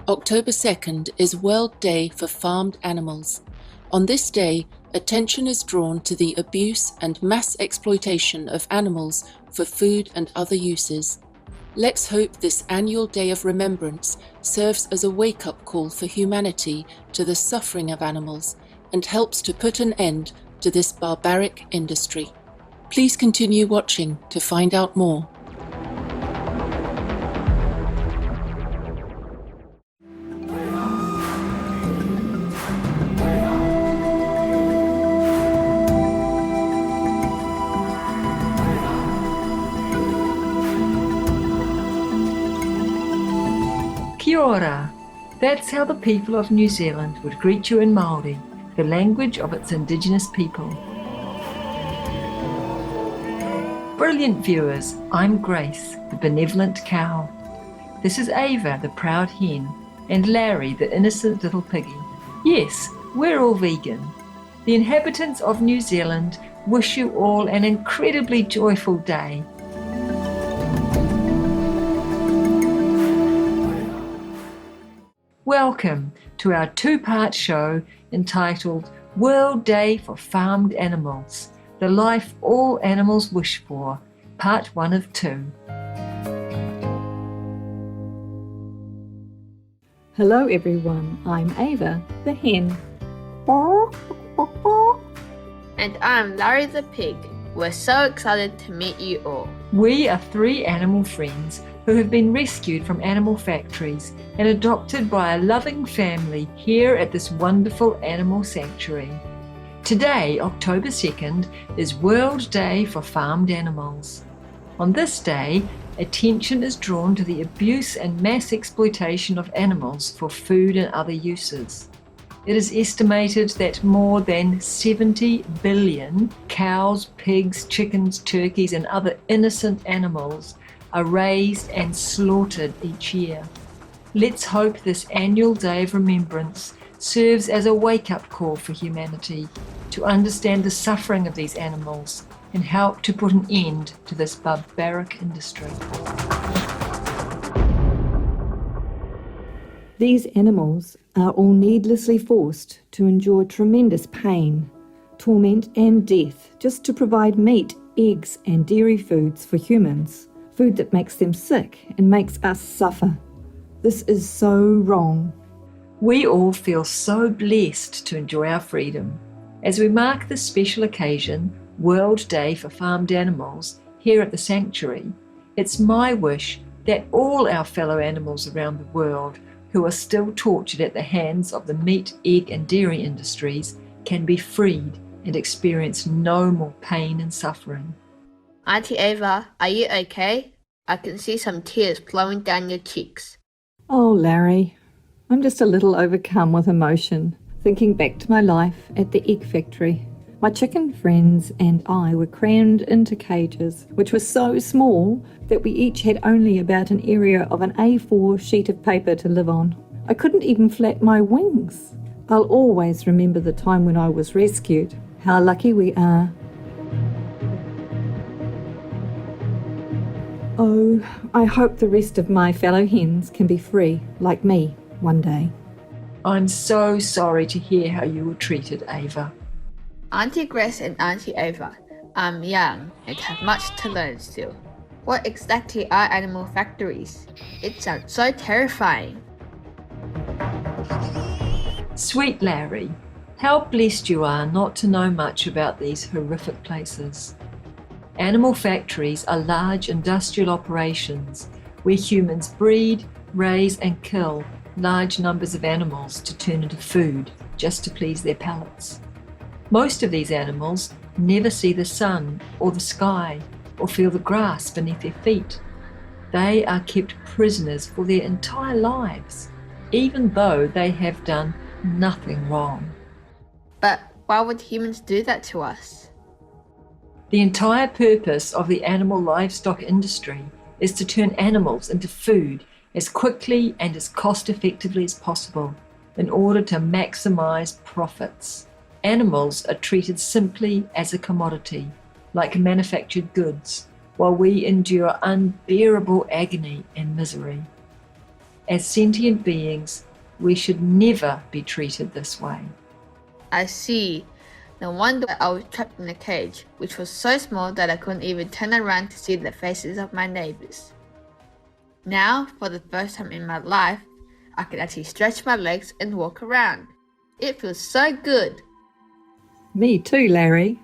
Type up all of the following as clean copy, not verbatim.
October 2nd is World Day for Farmed Animals. On this day, attention is drawn to the abuse and mass exploitation of animals for food and other uses. Let's hope this annual day of remembrance serves as a wake-up call for humanity to the suffering of animals and helps to put an end to this barbaric industry. Please continue watching to find out more. Kia ora. That's how the people of New Zealand would greet you in Māori, the language of its indigenous people. Brilliant viewers, I'm Grace, the benevolent cow. This is Ava, the proud hen, and Larry, the innocent little piggy. Yes, we're all vegan. The inhabitants of New Zealand wish you all an incredibly joyful day. Welcome to our two-part show entitled World Day for Farmed Animals, the life all animals wish for, part 1 of 2. Hello everyone, I'm Ava, the hen. And I'm Larry the pig. We're so excited to meet you all. We are 3 animal friends who have been rescued from animal factories and adopted by a loving family here at this wonderful animal sanctuary. Today, October 2nd, is World Day for Farmed Animals. On this day, attention is drawn to the abuse and mass exploitation of animals for food and other uses. It is estimated that more than 70 billion cows, pigs, chickens, turkeys, and other innocent animals are raised and slaughtered each year. Let's hope this annual Day of Remembrance serves as a wake-up call for humanity to understand the suffering of these animals and help to put an end to this barbaric industry. These animals are all needlessly forced to endure tremendous pain, torment and death just to provide meat, eggs and dairy foods for humans. Food that makes them sick and makes us suffer. This is so wrong. We all feel so blessed to enjoy our freedom. As we mark this special occasion, World Day for Farmed Animals, here at the sanctuary, it's my wish that all our fellow animals around the world who are still tortured at the hands of the meat, egg and dairy industries can be freed and experience no more pain and suffering. Auntie Ava, are you okay? I can see some tears flowing down your cheeks. Oh, Larry, I'm just a little overcome with emotion, thinking back to my life at the egg factory. My chicken friends and I were crammed into cages, which were so small that we each had only about an area of an A4 sheet of paper to live on. I couldn't even flap my wings. I'll always remember the time when I was rescued. How lucky we are. Oh, I hope the rest of my fellow hens can be free, like me, one day. I'm so sorry to hear how you were treated, Ava. Auntie Grace and Auntie Ava, I'm young and have much to learn still. What exactly are animal factories? It sounds so terrifying. Sweet Larry, how blessed you are not to know much about these horrific places. Animal factories are large industrial operations where humans breed, raise and kill large numbers of animals to turn into food just to please their palates. Most of these animals never see the sun or the sky or feel the grass beneath their feet. They are kept prisoners for their entire lives, even though they have done nothing wrong. But why would humans do that to us? The entire purpose of the animal livestock industry is to turn animals into food as quickly and as cost-effectively as possible in order to maximize profits. Animals are treated simply as a commodity, like manufactured goods, while we endure unbearable agony and misery. As sentient beings, we should never be treated this way. I see. No wonder I was trapped in a cage, which was so small that I couldn't even turn around to see the faces of my neighbors. Now, for the first time in my life, I can actually stretch my legs and walk around. It feels so good. Me too, Larry.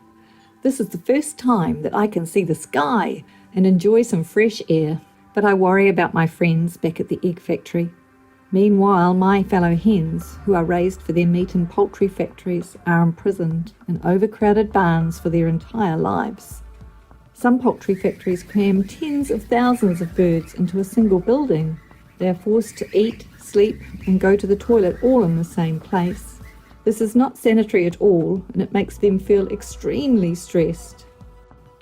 This is the first time that I can see the sky and enjoy some fresh air, but I worry about my friends back at the egg factory. Meanwhile, my fellow hens, who are raised for their meat and poultry factories, are imprisoned in overcrowded barns for their entire lives. Some poultry factories cram tens of thousands of birds into a single building. They are forced to eat, sleep, and go to the toilet all in the same place. This is not sanitary at all, and it makes them feel extremely stressed.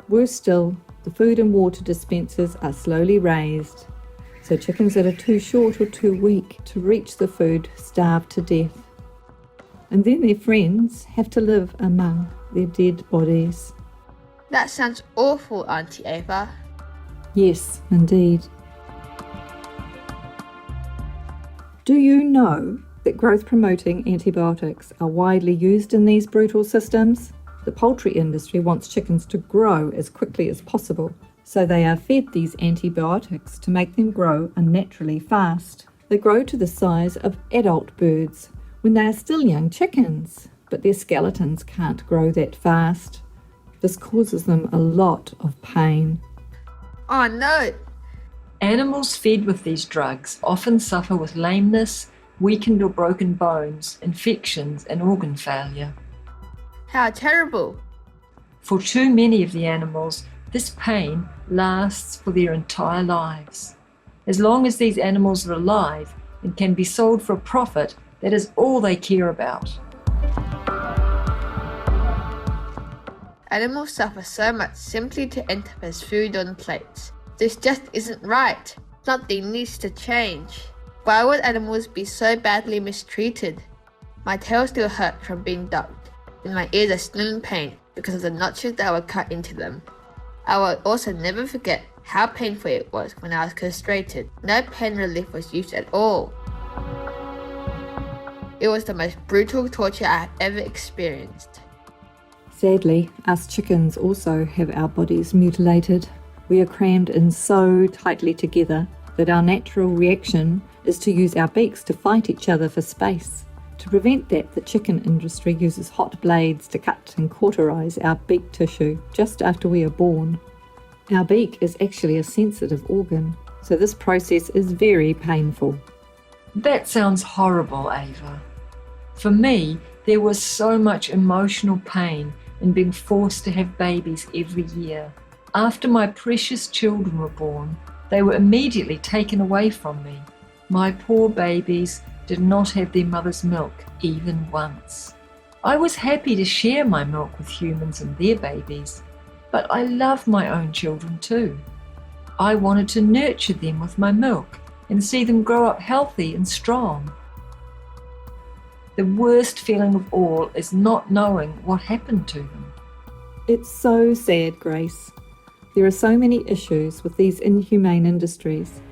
Worse still, the food and water dispensers are slowly raised, so chickens that are too short or too weak to reach the food starve to death. And then their friends have to live among their dead bodies. That sounds awful, Auntie Ava. Yes, indeed. Do you know that growth-promoting antibiotics are widely used in these brutal systems? The poultry industry wants chickens to grow as quickly as possible, so they are fed these antibiotics to make them grow unnaturally fast. They grow to the size of adult birds when they are still young chickens, but their skeletons can't grow that fast. This causes them a lot of pain. Oh no! Animals fed with these drugs often suffer with lameness, weakened or broken bones, infections, and organ failure. How terrible! For too many of the animals, this pain lasts for their entire lives. As long as these animals are alive and can be sold for a profit, that is all they care about. Animals suffer so much simply to end up as food on plates. This just isn't right. Something needs to change. Why would animals be so badly mistreated? My tail still hurts from being docked, and my ears are still in pain because of the notches that were cut into them. I will also never forget how painful it was when I was castrated. No pain relief was used at all. It was the most brutal torture I have ever experienced. Sadly, us chickens also have our bodies mutilated. We are crammed in so tightly together that our natural reaction is to use our beaks to fight each other for space. To prevent that, the chicken industry uses hot blades to cut and cauterize our beak tissue just after we are born. Our beak is actually a sensitive organ, so this process is very painful. That sounds horrible, Ava. For me, there was so much emotional pain in being forced to have babies every year. After my precious children were born, they were immediately taken away from me. My poor babies did not have their mother's milk even once. I was happy to share my milk with humans and their babies, but I love my own children too. I wanted to nurture them with my milk and see them grow up healthy and strong. The worst feeling of all is not knowing what happened to them. It's so sad, Grace. There are so many issues with these inhumane industries.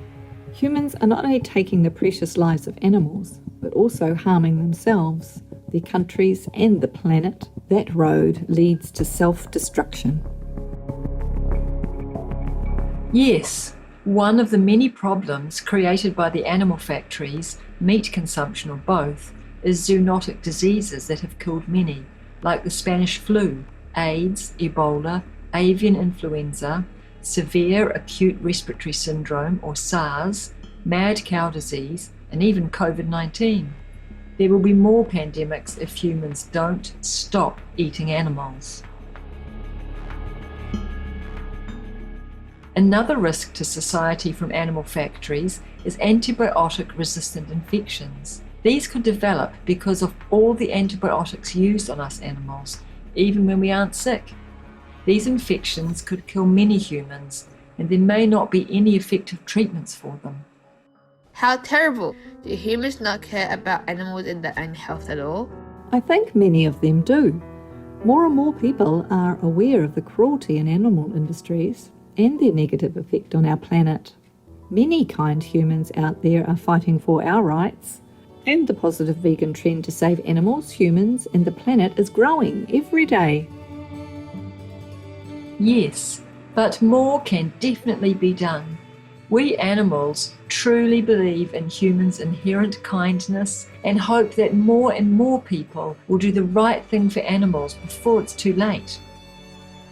Humans are not only taking the precious lives of animals, but also harming themselves, their countries, and the planet. That road leads to self-destruction. Yes, one of the many problems created by the animal factories, meat consumption or both, is zoonotic diseases that have killed many, like the Spanish flu, AIDS, Ebola, avian influenza, severe acute respiratory syndrome or SARS, mad cow disease, and even COVID-19. There will be more pandemics if humans don't stop eating animals. Another risk to society from animal factories is antibiotic-resistant infections. These could develop because of all the antibiotics used on us animals, even when we aren't sick. These infections could kill many humans, and there may not be any effective treatments for them. How terrible! Do humans not care about animals and their own health at all? I think many of them do. More and more people are aware of the cruelty in animal industries and their negative effect on our planet. Many kind humans out there are fighting for our rights, and the positive vegan trend to save animals, humans, and the planet is growing every day. Yes, but more can definitely be done. We animals truly believe in humans' inherent kindness and hope that more and more people will do the right thing for animals before it's too late.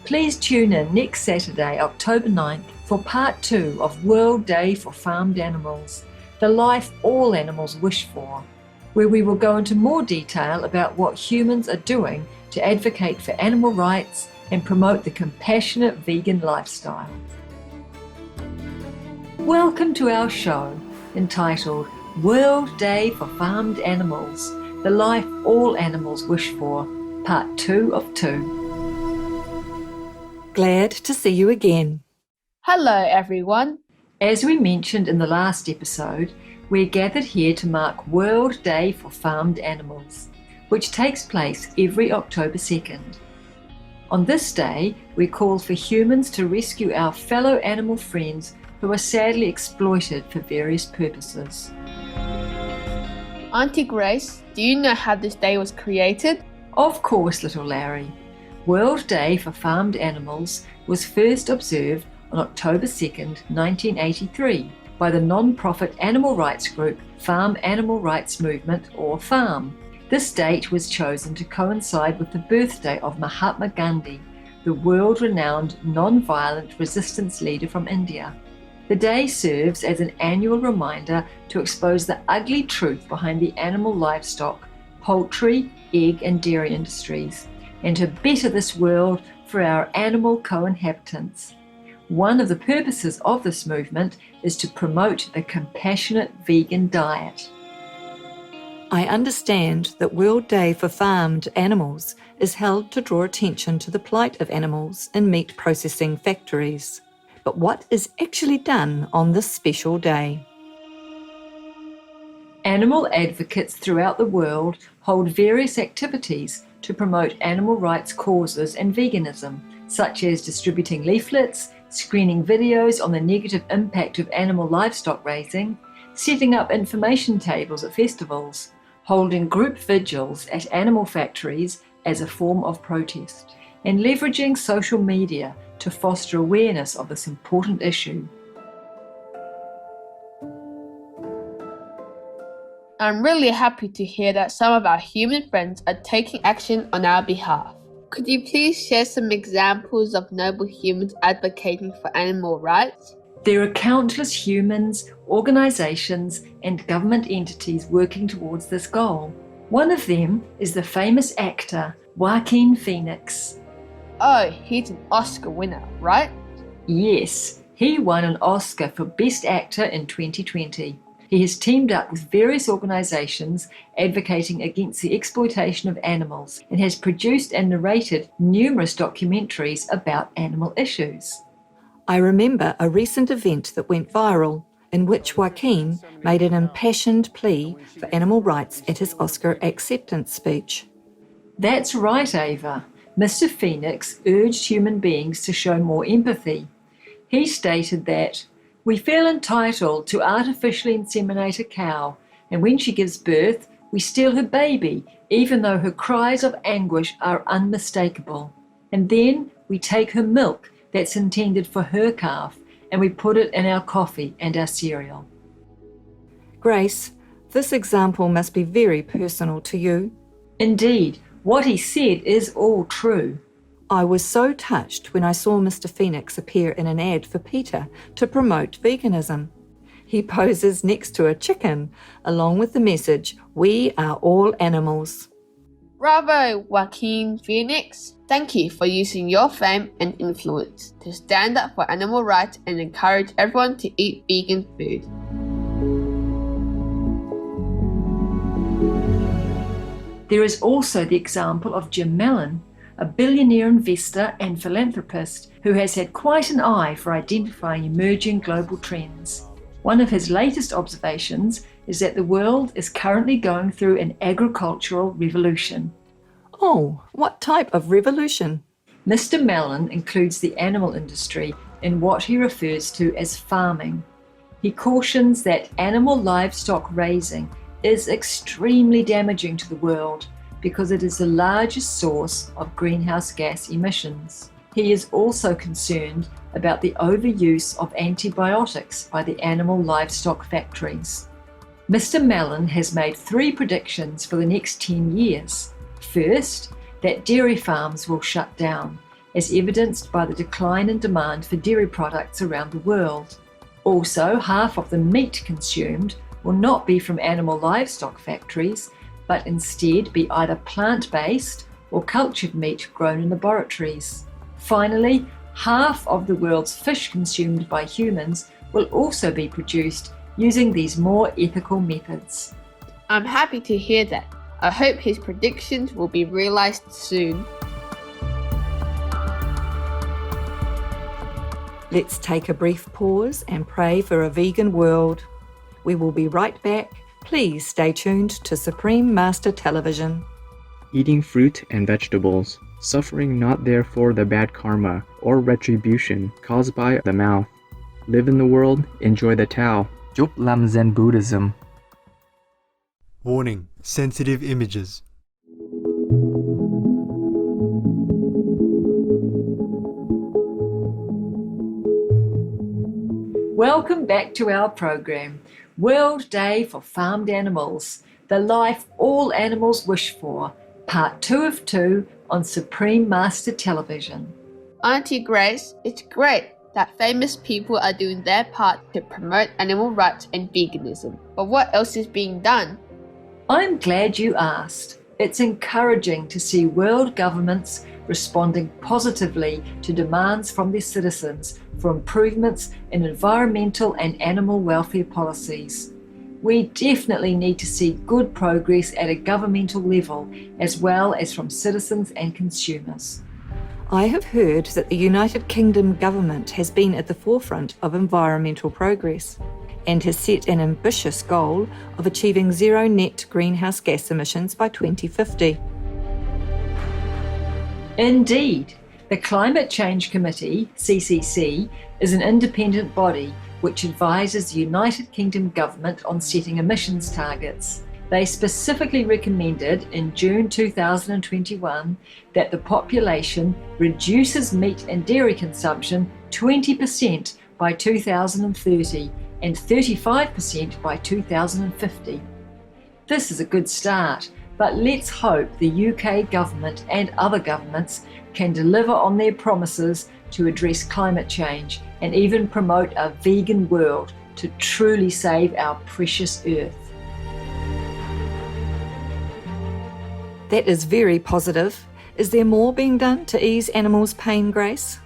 Please tune in next Saturday, October 9th, for part 2 of World Day for Farmed Animals, the life all animals wish for, where we will go into more detail about what humans are doing to advocate for animal rights and promote the compassionate vegan lifestyle. Welcome to our show, entitled World Day for Farmed Animals, the life all animals wish for, part 2 of 2. Glad to see you again. Hello, everyone. As we mentioned in the last episode, we're gathered here to mark World Day for Farmed Animals, which takes place every October 2nd. On this day, we call for humans to rescue our fellow animal friends who are sadly exploited for various purposes. Auntie Grace, do you know how this day was created? Of course, little Larry. World Day for Farmed Animals was first observed on October 2nd, 1983, by the non-profit animal rights group Farm Animal Rights Movement, or FARM. This date was chosen to coincide with the birthday of Mahatma Gandhi, the world-renowned non-violent resistance leader from India. The day serves as an annual reminder to expose the ugly truth behind the animal livestock, poultry, egg and dairy industries, and to better this world for our animal co-inhabitants. One of the purposes of this movement is to promote the compassionate vegan diet. I understand that World Day for Farmed Animals is held to draw attention to the plight of animals in meat processing factories. But what is actually done on this special day? Animal advocates throughout the world hold various activities to promote animal rights causes and veganism, such as distributing leaflets, screening videos on the negative impact of animal livestock raising, setting up information tables at festivals, holding group vigils at animal factories as a form of protest, and leveraging social media to foster awareness of this important issue. I'm really happy to hear that some of our human friends are taking action on our behalf. Could you please share some examples of noble humans advocating for animal rights? There are countless humans, organisations and government entities working towards this goal. One of them is the famous actor Joaquin Phoenix. Oh, he's an Oscar winner, right? Yes, he won an Oscar for Best Actor in 2020. He has teamed up with various organisations advocating against the exploitation of animals and has produced and narrated numerous documentaries about animal issues. I remember a recent event that went viral in which Joaquin made an impassioned plea for animal rights at his Oscar acceptance speech. That's right, Ava. Mr. Phoenix urged human beings to show more empathy. He stated that, "We feel entitled to artificially inseminate a cow, and when she gives birth, we steal her baby, even though her cries of anguish are unmistakable. And then we take her milk that's intended for her calf, and we put it in our coffee and our cereal." Grace, this example must be very personal to you. Indeed, what he said is all true. I was so touched when I saw Mr. Phoenix appear in an ad for PETA to promote veganism. He poses next to a chicken, along with the message, "We are all animals." Bravo, Joaquin Phoenix. Thank you for using your fame and influence to stand up for animal rights and encourage everyone to eat vegan food. There is also the example of Jim Mellon, a billionaire investor and philanthropist who has had quite an eye for identifying emerging global trends. One of his latest observations is that the world is currently going through an agricultural revolution. Oh, what type of revolution? Mr. Mellon includes the animal industry in what he refers to as farming. He cautions that animal livestock raising is extremely damaging to the world because it is the largest source of greenhouse gas emissions. He is also concerned about the overuse of antibiotics by the animal livestock factories. Mr. Mellon has made 3 predictions for the next 10 years. First, that dairy farms will shut down, as evidenced by the decline in demand for dairy products around the world. Also, half of the meat consumed will not be from animal livestock factories, but instead be either plant-based or cultured meat grown in laboratories. Finally, half of the world's fish consumed by humans will also be produced using these more ethical methods. I'm happy to hear that. I hope his predictions will be realized soon. Let's take a brief pause and pray for a vegan world. We will be right back. Please stay tuned to Supreme Master Television. Eating fruit and vegetables, suffering not therefore the bad karma or retribution caused by the mouth. Live in the world, enjoy the Tao. Chop Lam Zen Buddhism. Warning: sensitive images. Welcome back to our program, World Day for Farmed Animals, the life all animals wish for, part 2 of 2 on Supreme Master Television. Auntie Grace, it's great that famous people are doing their part to promote animal rights and veganism. But what else is being done? I'm glad you asked. It's encouraging to see world governments responding positively to demands from their citizens for improvements in environmental and animal welfare policies. We definitely need to see good progress at a governmental level as well as from citizens and consumers. I have heard that the United Kingdom government has been at the forefront of environmental progress and has set an ambitious goal of achieving zero net greenhouse gas emissions by 2050. Indeed, the Climate Change Committee, CCC, is an independent body which advises the United Kingdom government on setting emissions targets. They specifically recommended in June 2021 that the population reduces meat and dairy consumption 20% by 2030 and 35% by 2050. This is a good start, but let's hope the UK government and other governments can deliver on their promises to address climate change and even promote a vegan world to truly save our precious earth. That is very positive. Is there more being done to ease animals' pain, Grace?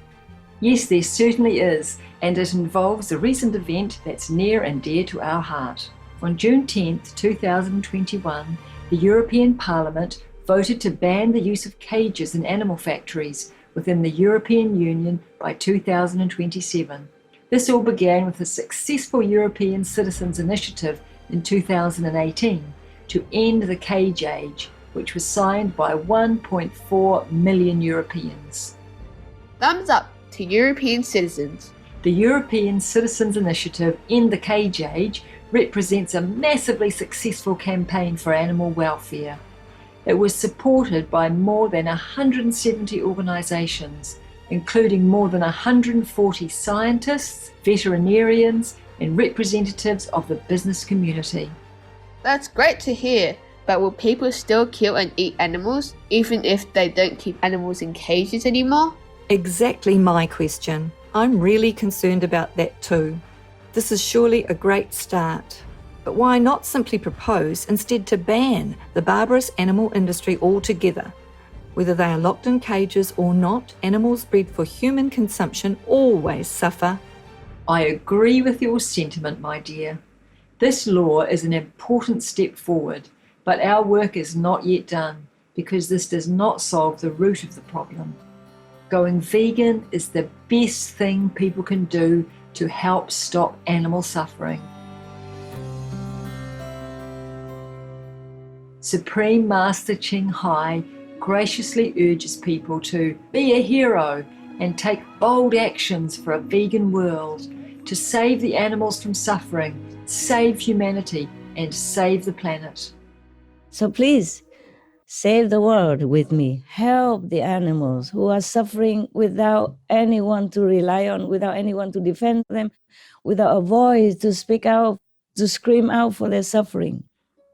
Yes, there certainly is, and it involves a recent event that's near and dear to our heart. On June 10, 2021, the European Parliament voted to ban the use of cages in animal factories within the European Union by 2027. This all began with a successful European Citizens Initiative in 2018 to end the cage age, which was signed by 1.4 million Europeans. Thumbs up to European citizens. The European Citizens Initiative End the Cage Age represents a massively successful campaign for animal welfare. It was supported by more than 170 organisations, including more than 140 scientists, veterinarians, and representatives of the business community. That's great to hear, but will people still kill and eat animals, even if they don't keep animals in cages anymore? Exactly my question. I'm really concerned about that too. This is surely a great start. But why not simply propose instead to ban the barbarous animal industry altogether? Whether they are locked in cages or not, animals bred for human consumption always suffer. I agree with your sentiment, my dear. This law is an important step forward, but our work is not yet done because this does not solve the root of the problem. Going vegan is the best thing people can do to help stop animal suffering. Supreme Master Ching Hai graciously urges people to be a hero and take bold actions for a vegan world, to save the animals from suffering, save humanity, and save the planet. So please, save the world with me. Help the animals who are suffering without anyone to rely on, without anyone to defend them, without a voice to speak out, to scream out for their suffering.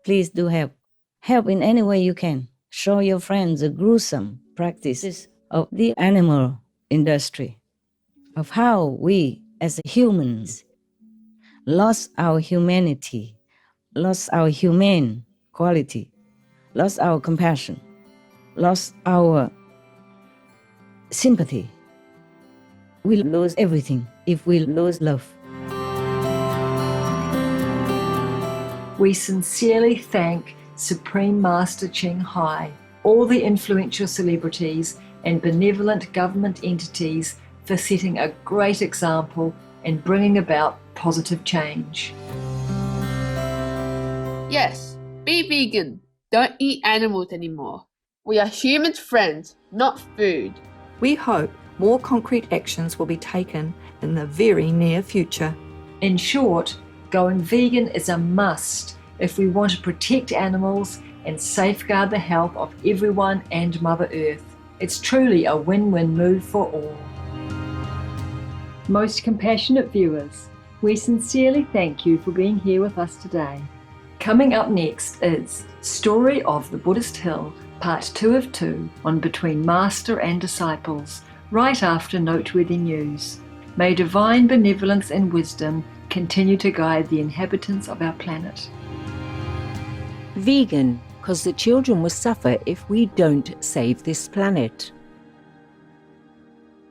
Please do help. Help in any way you can. Show your friends the gruesome practices of the animal industry, of how we as humans lost our humanity, lost our humane quality, lost our compassion, lost our sympathy. We lose everything if we lose love. We sincerely thank Supreme Master Ching Hai, all the influential celebrities and benevolent government entities for setting a great example and bringing about positive change. Yes, be vegan. Don't eat animals anymore. We are humans' friends, not food. We hope more concrete actions will be taken in the very near future. In short, going vegan is a must if we want to protect animals and safeguard the health of everyone and Mother Earth. It's truly a win-win move for all. Most compassionate viewers, we sincerely thank you for being here with us today. Coming up next is Story of the Buddhist Hill, Part 2 of 2 on Between Master and Disciples, right after noteworthy news. May divine benevolence and wisdom continue to guide the inhabitants of our planet. Vegan, because the children will suffer if we don't save this planet.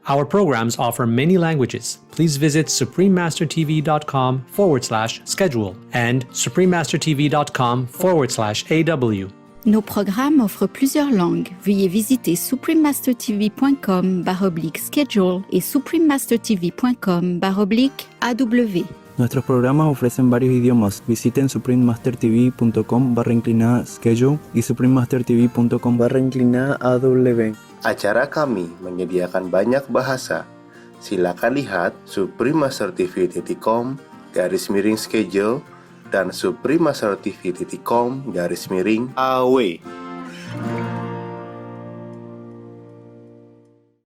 Our programs offer many languages. Please visit suprememastertv.com/schedule and suprememastertv.com/AW. Nos programmes offrent plusieurs langues. Veuillez visiter suprememastertv.com/schedule et suprememastertv.com/AW. Nuestros programas ofrecen varios idiomas. Visiten suprememastertv.com/schedule y suprememastertv.com/AW. Acara kami menyediakan banyak bahasa. Silakan lihat suprememastertv.com/schedule dan suprememastertv.com/AW.